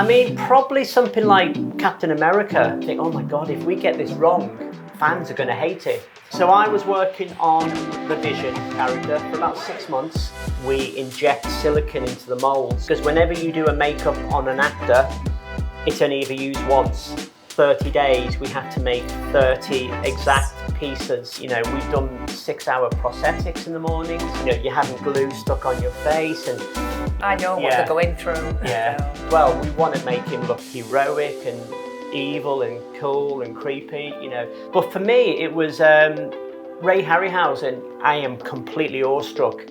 I mean, probably something like Captain America. I think, oh my God, if we get this wrong, fans are going to hate it. So I was working on the Vision character for about 6 months. We inject silicone into the molds because whenever you do a makeup on an actor, it's only ever used once. 30 days, we have to make 30 exact pieces. You know, we've done 6-hour prosthetics in the mornings. You know, you're having glue stuck on your face and I know what they're going through. Yeah. Well, we want to make him look heroic and evil and cool and creepy, you know. But for me, it was Ray Harryhausen. I am completely awestruck.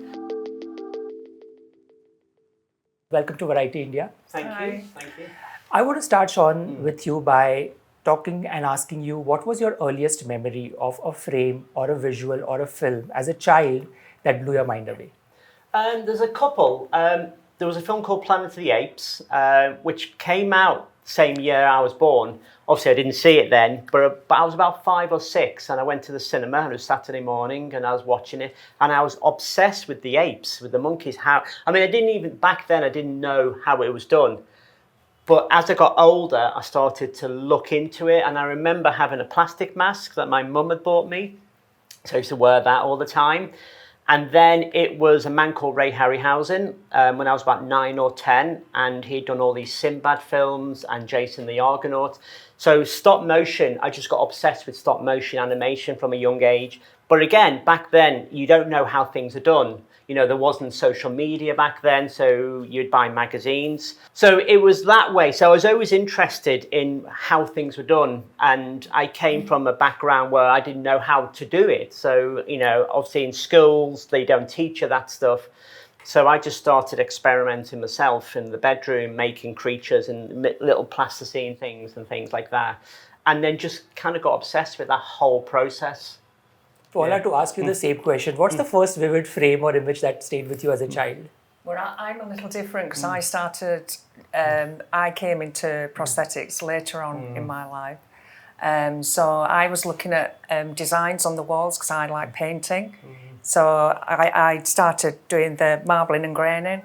Welcome to Variety India. Thank you. Thank you. I want to start, Shaune, with you by talking and asking you what was your earliest memory of a frame or a visual or a film as a child that blew your mind away? There's a couple. There was a film called Planet of the Apes, which came out the same year I was born. Obviously, I didn't see it then, but I was about 5 or 6, and I went to the cinema, and it was Saturday morning, and I was watching it, and I was obsessed with the apes, with the monkeys. Back then, I didn't know how it was done. But as I got older, I started to look into it, and I remember having a plastic mask that my mum had bought me. So I used to wear that all the time. And then it was a man called Ray Harryhausen when I was about 9 or 10, and he'd done all these Sinbad films and Jason the Argonaut. So stop motion, I just got obsessed with stop motion animation from a young age. But again, back then, you don't know how things are done. You know, there wasn't social media back then, so you'd buy magazines. So it was that way. So I was always interested in how things were done. And I came from a background where I didn't know how to do it. So, you know, obviously in schools, they don't teach you that stuff. So I just started experimenting myself in the bedroom, making creatures and little plasticine things and things like that. And then just kind of got obsessed with that whole process. Paula, to ask you the same question, what's the first vivid frame or image that stayed with you as a child? Well, I'm a little different because I came into prosthetics later on in my life. So I was looking at designs on the walls because I like painting. So I started doing the marbling and graining.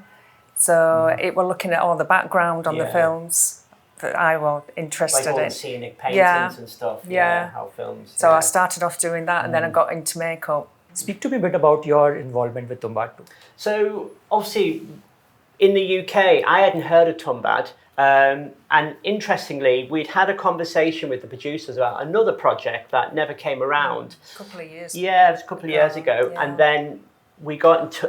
So it was looking at all the background on the films that I was interested in. Like all the scenic paintings and stuff. How films. So I started off doing that and then I got into makeup. Speak to me a bit about your involvement with Tumbbad. So obviously in the UK, I hadn't heard of Tumbbad. And interestingly, we'd had a conversation with the producers about another project that never came around. A couple of years. Yeah, it was a couple of years ago. Yeah. And then we got into,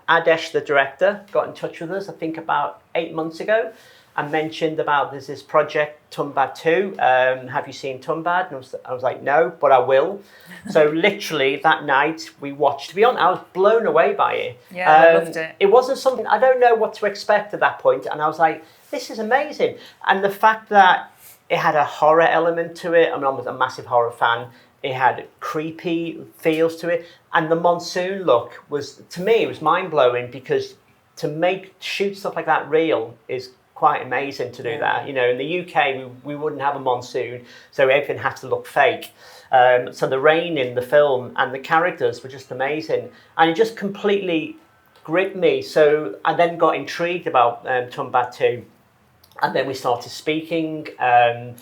Adesh, the director, got in touch with us, I think about 8 months ago, and mentioned about there's this project, Tumbbad 2. Have you seen Tumbbad? And I was like, no, but I will. So literally that night we watched. To be honest, I was blown away by it. Yeah, I loved it. It wasn't something, I don't know what to expect at that point. And I was like, this is amazing. And the fact that it had a horror element to it, I mean, I'm a massive horror fan. It had creepy feels to it. And the monsoon look was, to me, it was mind-blowing because to shoot stuff like that real is quite amazing to do that. You know, in the UK, we wouldn't have a monsoon, so everything had to look fake. So the rain in the film and the characters were just amazing. And it just completely gripped me. So I then got intrigued about Tumbbad 2. And then we started speaking, and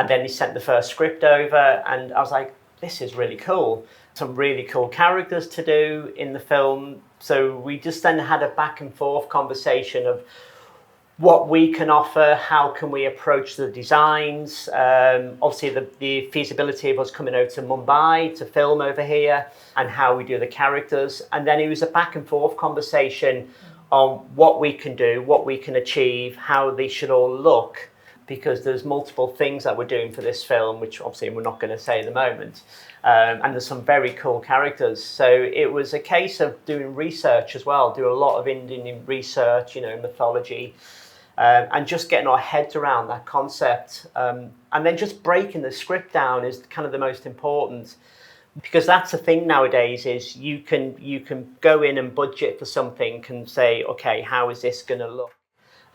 then he sent the first script over, and I was like, this is really cool. Some really cool characters to do in the film. So we just then had a back and forth conversation of what we can offer, how can we approach the designs, obviously the feasibility of us coming out to Mumbai to film over here, and how we do the characters. And then it was a back and forth conversation on what we can do, what we can achieve, how they should all look, because there's multiple things that we're doing for this film, which obviously we're not going to say at the moment. And there's some very cool characters. So it was a case of doing research as well, do a lot of Indian research, you know, mythology, and just getting our heads around that concept. And then just breaking the script down is kind of the most important. Because that's the thing nowadays is you can go in and budget for something and say, okay, how is this going to look?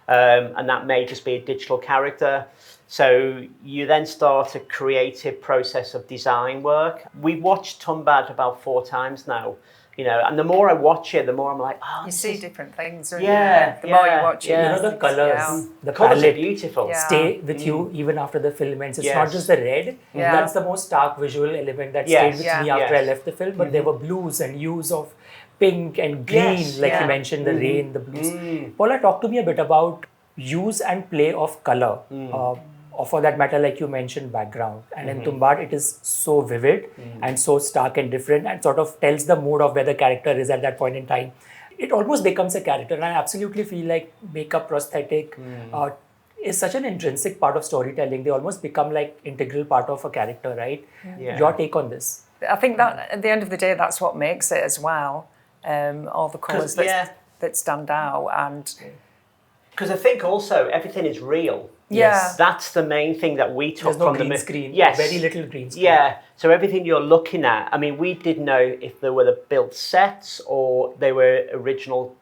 And that may just be a digital character. So you then start a creative process of design work. We've watched Tumbbad about 4 times now. You know, and the more I watch it, the more I'm like, oh, You see different things, don't Yeah, you? The more you yeah, watch it, yeah. You know, the colours, Yeah. the colours are palette beautiful. Yeah. stay with you even after the film ends. It's not Yes. just the red. Yeah. That's the most stark visual element that Yes. stayed with Yeah. me after Yes. I left the film. But there were blues and hues of pink and green, Yes, like yeah. you mentioned, the rain, the blues. Paula, talk to me a bit about use and play of color. Or for that matter, like you mentioned, background. And in Tumbbad, it is so vivid and so stark and different and sort of tells the mood of where the character is at that point in time. It almost becomes a character. And I absolutely feel like makeup, prosthetic is such an intrinsic part of storytelling. They almost become like integral part of a character, right? Yeah. Your take on this? I think that at the end of the day, that's what makes it as well. All the colours that stand out, and Because I think also everything is real. yeah, That's the main thing that we took There's no from green the screen. Yes. Very little green screen. Yeah. So everything you're looking at, I mean, we didn't know if they were the built sets or they were original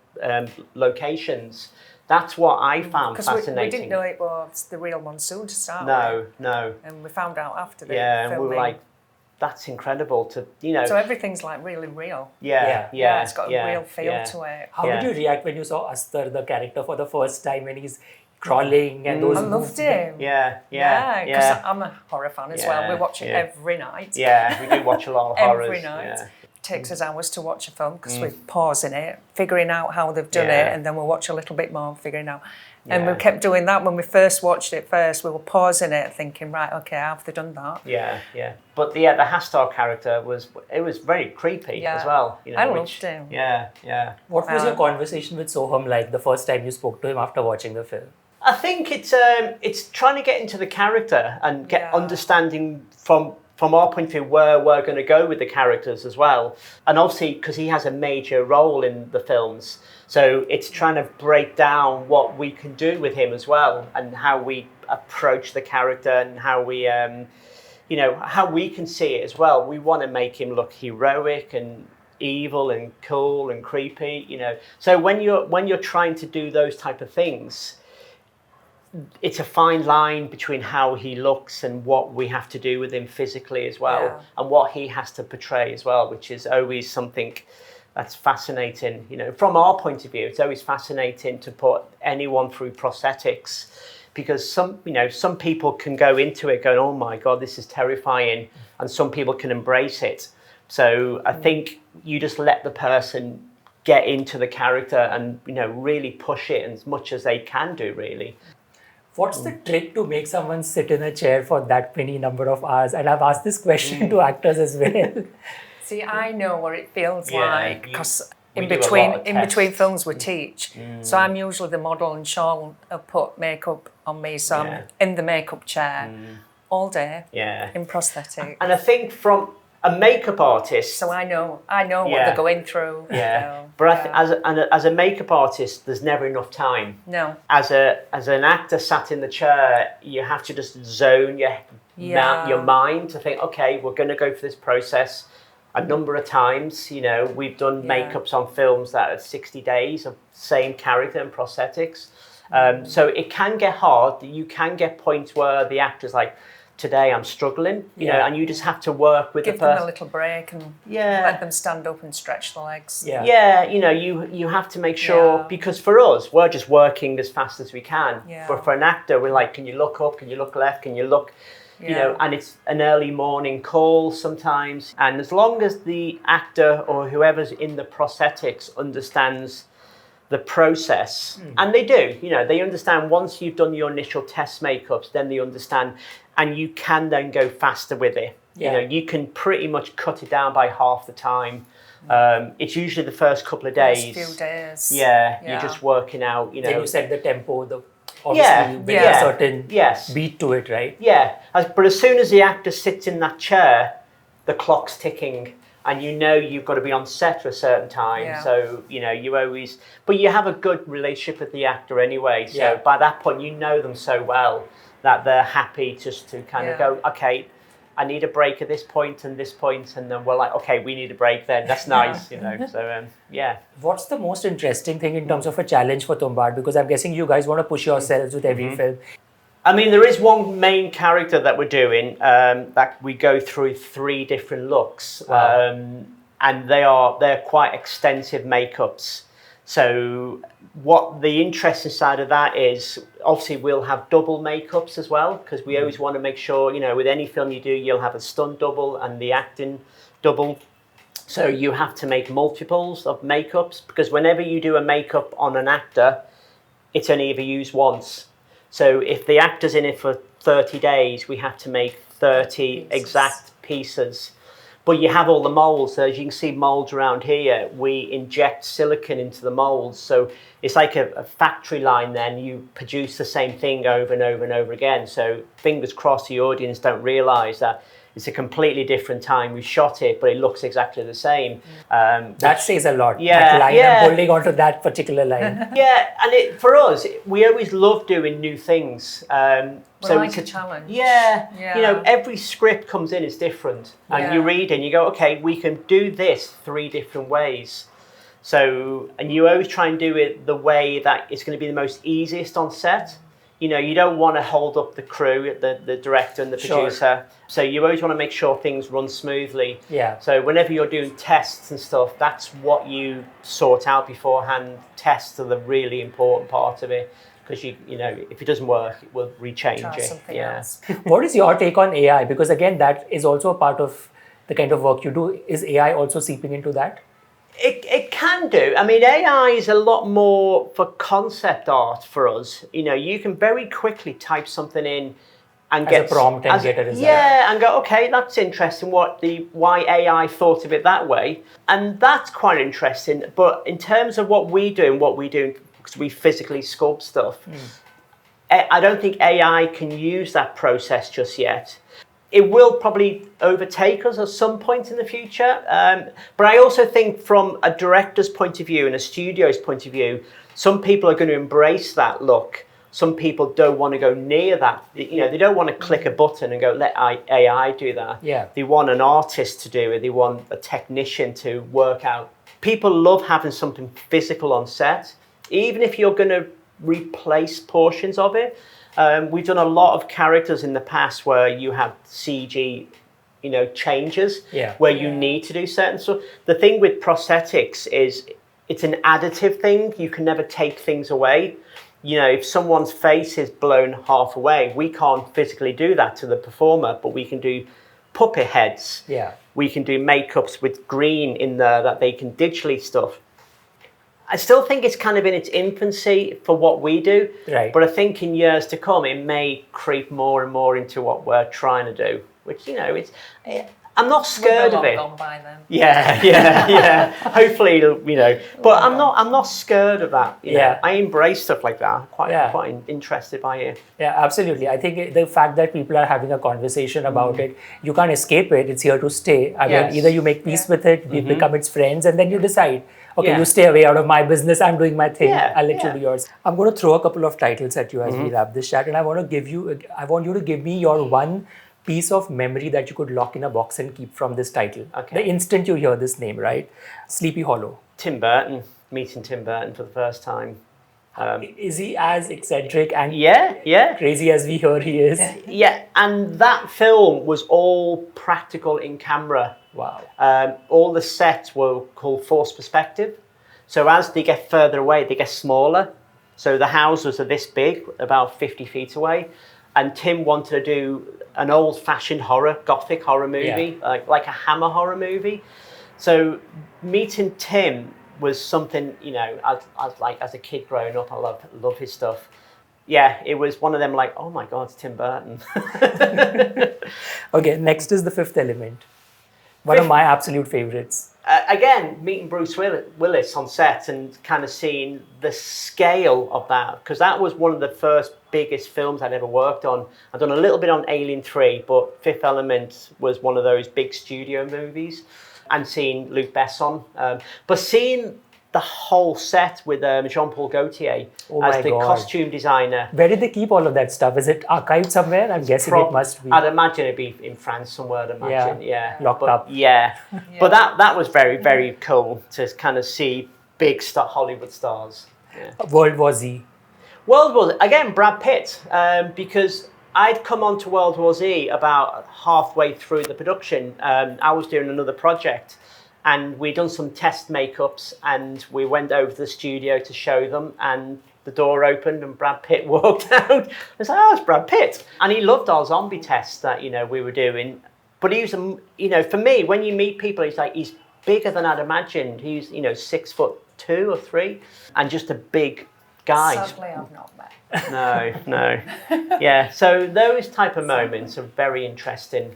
locations. That's what I found because fascinating. we didn't know it was the real monsoon to start with. No. And we found out after the Yeah, and we filming. were like, that's incredible to, you know. So everything's like really real. Yeah. It's got a real feel to it. How did you react when you saw Astar, the character, for the first time when he's crawling and those I loved him. Yeah. Because I'm a horror fan as well. Yeah, We watch it yeah. every night. Yeah, we do watch a lot of horrors. Every night. Yeah. It takes us hours to watch a film because we're pausing it, figuring out how they've done Yeah. it, and then we'll watch a little bit more, figuring out. And Yeah. we kept doing that when we first watched it first. We were pausing it, thinking, right, okay, how have they done that? Yeah. But the Hastar character was very creepy Yeah. as well. You know, I loved him. Yeah. What was your conversation with Soham like the first time you spoke to him after watching the film? I think it's trying to get into the character and get understanding from our point of view where we're going to go with the characters as well. And obviously because he has a major role in the films, so it's trying to break down what we can do with him as well and how we approach the character and how we how we can see it as well. We want to make him look heroic and evil and cool and creepy, you know. So when you're trying to do those type of things, it's a fine line between how he looks and what we have to do with him physically as well, and what he has to portray as well, which is always something that's fascinating. You know, from our point of view, it's always fascinating to put anyone through prosthetics, because some people can go into it going, oh my God, this is terrifying, and some people can embrace it. So I think you just let the person get into the character and, you know, really push it as much as they can do, really. What's the trick to make someone sit in a chair for that many number of hours? And I've asked this question to actors as well. See, I know what it feels Yeah, like because we in do a between lot of between tests. films we teach. So I'm usually the model, and Shaune will put makeup on me, so I'm in the makeup chair all day in prosthetic. And I think from a makeup artist, So I know what they're going through. So, but as a makeup artist, there's never enough time. no, As an actor sat in the chair, you have to just zone your mind to think, okay, we're going to go for this process a number of times. You know, we've done makeups on films that are 60 days of same character and prosthetics. So it can get hard. You can get points where the actor's like, today I'm struggling, you know, and you just have to work with give the person. them a little break and let them stand up and stretch the legs. Yeah, you know, you have to make sure, because for us, we're just working as fast as we can. Yeah. But for an actor, we're like, can you look up? Can you look left? Can you look, you know, and it's an early morning call sometimes. And as long as the actor or whoever's in the prosthetics understands the process, and they do, you know, they understand once you've done your initial test makeups, then they understand, and you can then go faster with it. You know, you can pretty much cut it down by half the time. It's usually the first couple of days. First few days. You're just working out, you know. Then you set the tempo, obviously with a certain beat to it, right? But as soon as the actor sits in that chair, the clock's ticking. And you know you've got to be on set for a certain time. So, you know, but you have a good relationship with the actor anyway. So by that point, you know them so well that they're happy just to kind of go, okay, I need a break at this point and this point. And then we're like, okay, we need a break then. That's nice, you know. So, What's the most interesting thing in terms of a challenge for Tumbbad? Because I'm guessing you guys want to push yourselves with every film. I mean, there is one main character that we're doing that we go through 3 different looks. Wow. and they're quite extensive makeups. So what the interesting side of that is, obviously we'll have double makeups as well, because we always want to make sure, with any film you do, you'll have a stunt double and the acting double. So you have to make multiples of makeups, because whenever you do a makeup on an actor, it's only ever used once. So if the actor's in it for 30 days, we have to make 30 exact pieces. But you have all the molds. So as you can see molds around here, we inject silicone into the molds. So it's like a factory line then. You produce the same thing over and over and over again. So fingers crossed the audience don't realise that it's a completely different time. We shot it, but it looks exactly the same. That says a lot. Yeah, that line, yeah. I'm holding on to that particular line. Yeah, and for us, we always love doing new things. So like a challenge. Yeah. Every script comes in is different. And you read and you go, okay, we can do this 3 different ways. So, and you always try and do it the way that it's going to be the most easiest on set. You don't want to hold up the crew, the director and the producer. So you always want to make sure things run smoothly. Yeah. So whenever you're doing tests and stuff, that's what you sort out beforehand. Tests are the really important part of it, because if it doesn't work, it will rechange Try it. something else. What is your take on AI? Because again, that is also a part of the kind of work you do. Is AI also seeping into that? It can do. I mean, AI is a lot more for concept art for us. You can very quickly type something in and get a prompt and get a result. Yeah, and go, okay, that's interesting. Why AI thought of it that way, and that's quite interesting. But in terms of what we do, because we physically sculpt stuff, I don't think AI can use that process just yet. It will probably overtake us at some point in the future. But I also think from a director's point of view and a studio's point of view, some people are going to embrace that look. Some people don't want to go near that. They don't want to click a button and go, let AI do that. Yeah. They want an artist to do it. They want a technician to work out. People love having something physical on set, even if you're going to replace portions of it. We've done a lot of characters in the past where you have CG, changes, where you need to do certain stuff. The thing with prosthetics is it's an additive thing. You can never take things away. If someone's face is blown half away, we can't physically do that to the performer, but we can do puppet heads. Yeah. We can do makeups with green in there that they can digitally stuff. I still think it's kind of in its infancy for what we do, right. But I think in years to come, it may creep more and more into what we're trying to do, which, I'm not scared of it. Gone by then. Yeah. Hopefully, but I'm not scared of that. I embrace stuff like that. I'm quite interested by it. Yeah, absolutely. I think the fact that people are having a conversation about it, you can't escape it. It's here to stay. I mean, either you make peace with it, you become its friends, and then you decide, okay, you stay away out of my business. I'm doing my thing. I'll let you do yours. I'm going to throw a couple of titles at you as we wrap this chat, and I want you to give me your one piece of memory that you could lock in a box and keep from this title. Okay. The instant you hear this name, right? Sleepy Hollow. Tim Burton, meeting Tim Burton for the first time. Is he as eccentric and crazy as we hear he is? Yeah, and that film was all practical in camera. Wow. All the sets were called forced perspective. So as they get further away, they get smaller. So the houses are this big, about 50 feet away. And Tim wanted to do an old-fashioned gothic horror movie, like a Hammer horror movie. So meeting Tim was something, as a kid growing up, I love his stuff. Yeah, it was one of them like, oh my God, it's Tim Burton. Okay, next is The Fifth Element. One of my absolute favorites. Again, meeting Bruce Willis on set and kind of seeing the scale of that, because that was one of the first biggest films I'd ever worked on. I'd done a little bit on Alien 3, but Fifth Element was one of those big studio movies, and seeing Luc Besson. But seeing the whole set with Jean-Paul Gaultier as the costume designer. Where did they keep all of that stuff? Is it archived somewhere? I'm guessing it must be. I'd imagine it'd be in France somewhere, I'd imagine. Yeah. Locked up. Yeah. But that was very, very cool to kind of see big Hollywood stars. Yeah. World War Z. World War Z, again, Brad Pitt, because I'd come on to World War Z about halfway through the production. I was doing another project. and we'd done some test makeups, and we went over to the studio to show them, and the door opened and Brad Pitt walked out. I was like, oh, it's Brad Pitt. And he loved our zombie tests that, we were doing. But he was, for me, when you meet people, he's bigger than I'd imagined. He's, 6'2" or 3", and just a big guy. Sadly, I've not met. No. Yeah, so those type of moments are very interesting,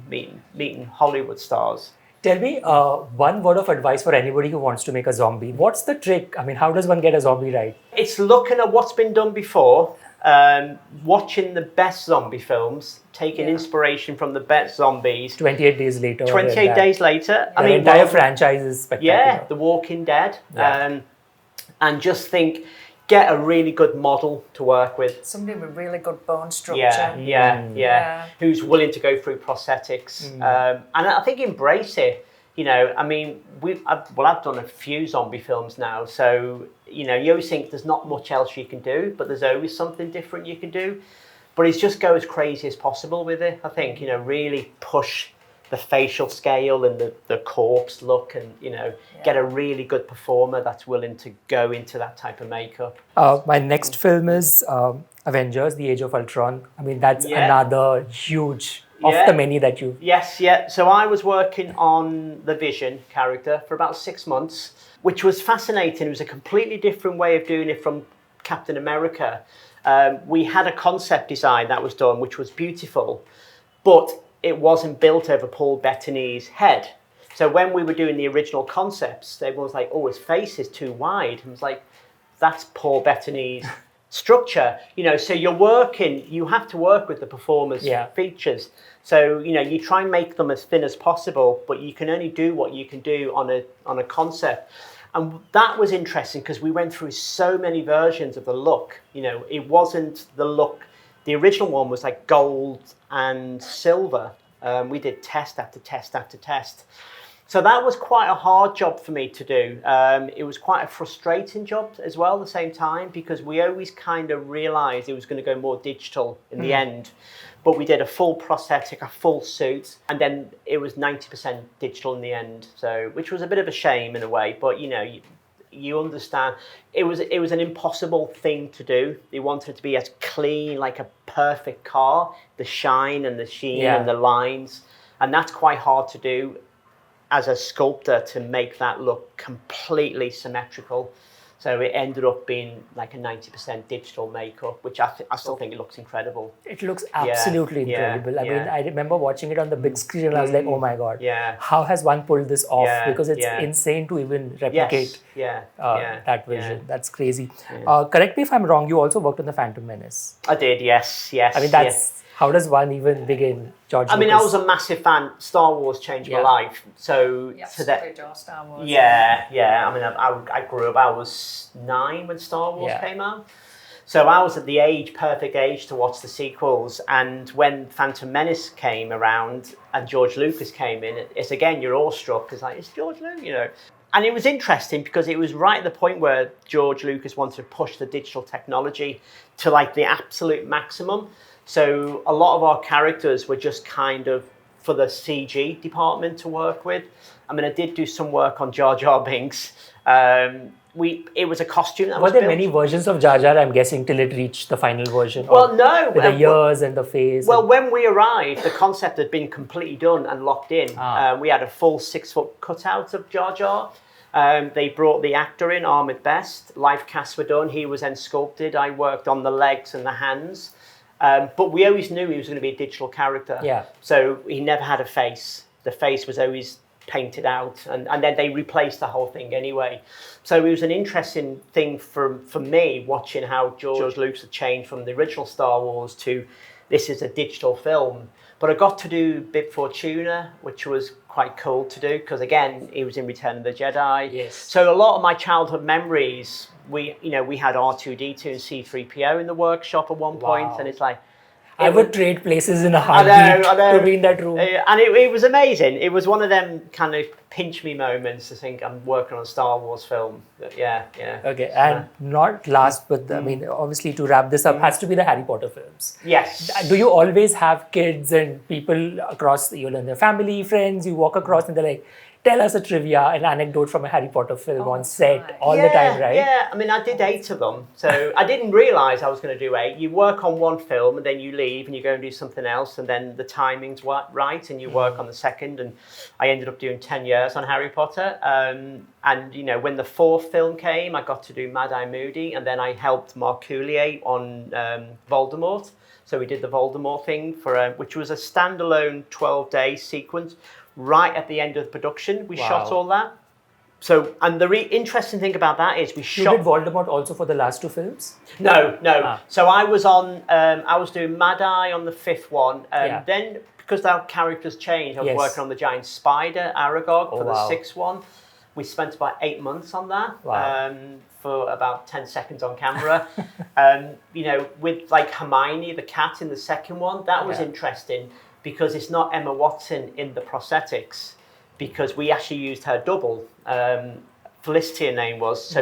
meeting Hollywood stars. Tell me one word of advice for anybody who wants to make a zombie. What's the trick? I mean, how does one get a zombie right? It's looking at what's been done before, watching the best zombie films, taking inspiration from the best zombies. 28 Days Later. 28 Days Later. The entire franchise is spectacular. Yeah, The Walking Dead. Yeah. And just get a really good model to work with. Somebody with really good bone structure. Yeah. Who's willing to go through prosthetics. And I think embrace it. I've done a few zombie films now, so, you always think there's not much else you can do, but there's always something different you can do. But it's just go as crazy as possible with it, I think, really push the facial scale and the corpse look, and get a really good performer that's willing to go into that type of makeup. My next film is Avengers: The Age of Ultron. I mean, that's another huge of the many that you... Yes. So I was working on the Vision character for about 6 months, which was fascinating. It was a completely different way of doing it from Captain America. We had a concept design that was done, which was beautiful, but it wasn't built over Paul Bettany's head. So when we were doing the original concepts, everyone was like, oh, his face is too wide. And I was like, that's Paul Bettany's structure. So you have to work with the performer's features. So, you try and make them as thin as possible, but you can only do what you can do on a concept. And that was interesting because we went through so many versions of the look. It wasn't the look. The original one was like gold and silver. We did test after test after test. So that was quite a hard job for me to do. It was quite a frustrating job as well at the same time, because we always kind of realised it was going to go more digital in the end. But we did a full prosthetic, a full suit, and then it was 90% digital in the end. So, which was a bit of a shame in a way, but you understand, it was an impossible thing to do. They wanted it to be as clean, like a perfect car, the shine and the sheen and the lines, and that's quite hard to do as a sculptor, to make that look completely symmetrical. So it ended up being like a 90% digital makeup, which I still think it looks incredible. It looks absolutely incredible. I mean, I remember watching it on the big screen and I was like, oh my God, how has one pulled this off? Because it's insane to even replicate that vision. That's crazy. Correct me if I'm wrong, you also worked on The Phantom Menace. I did, yes. I mean, how does one even begin, George Lucas? I was a massive fan. Star Wars changed my life. So Star Wars. I grew up. I was 9 when Star Wars came out. So I was at the perfect age to watch the sequels. And when Phantom Menace came around and George Lucas came in, it's again, you're awestruck. It's like, it's George Lucas, And it was interesting because it was right at the point where George Lucas wanted to push the digital technology to like the absolute maximum. So a lot of our characters were just kind of for the CG department to work with. I mean, I did do some work on Jar Jar Binks. It was a costume that was built. Were there many versions of Jar Jar, I'm guessing, till it reached the final version? Well, no. With the ears and the face? Well, when we arrived, the concept had been completely done and locked in. We had a full 6-foot cutout of Jar Jar. They brought the actor in, Ahmed Best. Live casts were done. He was then sculpted. I worked on the legs and the hands. But we always knew he was going to be a digital character. So he never had a face. The face was always painted out, and then they replaced the whole thing anyway. So it was an interesting thing for me, watching how George Lucas had changed from the original Star Wars to this is a digital film. But I got to do Bib Fortuna, which was quite cool to do, because again, he was in Return of the Jedi. Yes. So a lot of my childhood memories, we had R2-D2 and C-3PO in the workshop at one point, and it's like, I would trade places in a heartbeat to be in that room. And it was amazing. It was one of them kind of pinch me moments to think I'm working on a Star Wars film. Yeah. Okay, and not last, but I mean, obviously to wrap this up, has to be the Harry Potter films. Yes. Do you always have kids and people across, their family, friends, you walk across and they're like, tell us a trivia, an anecdote from a Harry Potter film on set all the time, right? Yeah, I mean, I did 8 of them. So I didn't realise I was going to do 8. You work on one film and then you leave and you go and do something else, and then the timing's right and you work on the second. And I ended up doing 10 years on Harry Potter. And, you know, when the 4th film came, I got to do Mad Eye Moody, and then I helped Mark Coulier on Voldemort. So we did the Voldemort thing, which was a standalone 12-day sequence. Right at the end of the production, we shot all that. So, and the interesting thing about that is we shot. You did Voldemort also for the last 2 films? No. So I was on. I was doing Mad Eye on the 5th one. Then, because our characters changed, I was working on the giant spider Aragog for the 6th one. We spent about 8 months on that. For about 10 seconds on camera. You know, with like Hermione the cat in the second one, that was interesting. Because it's not Emma Watson in the prosthetics, because we actually used her double. Felicity, her name was. So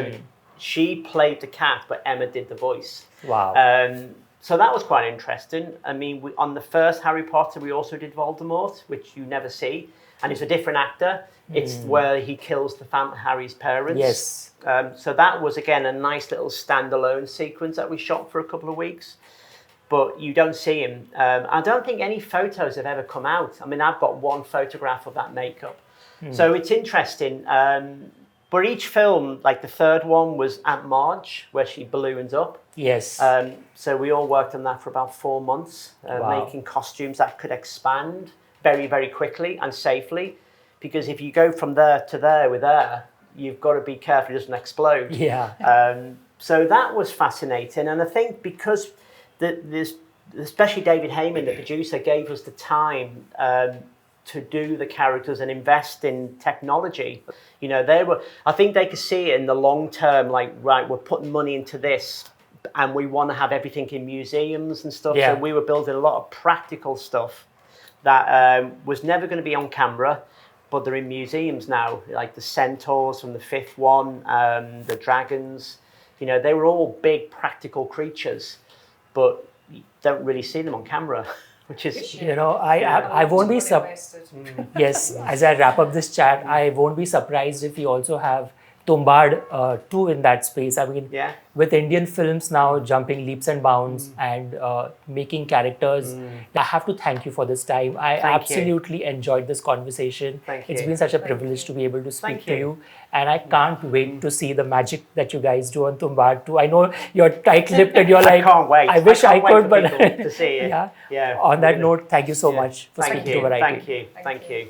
she played the cat, but Emma did the voice. Wow. So that was quite interesting. I mean, on the first Harry Potter, we also did Voldemort, which you never see. And it's a different actor. It's where he kills Harry's parents. Yes. So that was, again, a nice little standalone sequence that we shot for a couple of weeks. But you don't see him. I don't think any photos have ever come out. I mean, I've got one photograph of that makeup. So it's interesting. But each film, like the 3rd one was Aunt Marge, where she balloons up. Yes. So we all worked on that for about 4 months, making costumes that could expand very, very quickly and safely. Because if you go from there to there with air, you've got to be careful it doesn't explode. Yeah. So that was fascinating. And I think because especially David Heyman, the producer, gave us the time to do the characters and invest in technology. You know, I think they could see it in the long term, like, right, we're putting money into this and we want to have everything in museums and stuff. Yeah. So we were building a lot of practical stuff that was never going to be on camera, but they're in museums now, like the centaurs from the 5th one, the dragons. You know, they were all big practical creatures, but you don't really see them on camera, which is... You know, I won't be Yes, as I wrap up this chat, I won't be surprised if we also have Tumbbad too in that space. I mean, with Indian films now jumping leaps and bounds and making characters, I have to thank you for this time. I absolutely enjoyed this conversation. It's been such a privilege to be able to speak to you. And I can't wait to see the magic that you guys do on Tumbbad too. I know you're tight-lipped and you're like, I can't wait. I wish I could, but to see it. On that note, thank you so much for speaking to Variety. Thank you.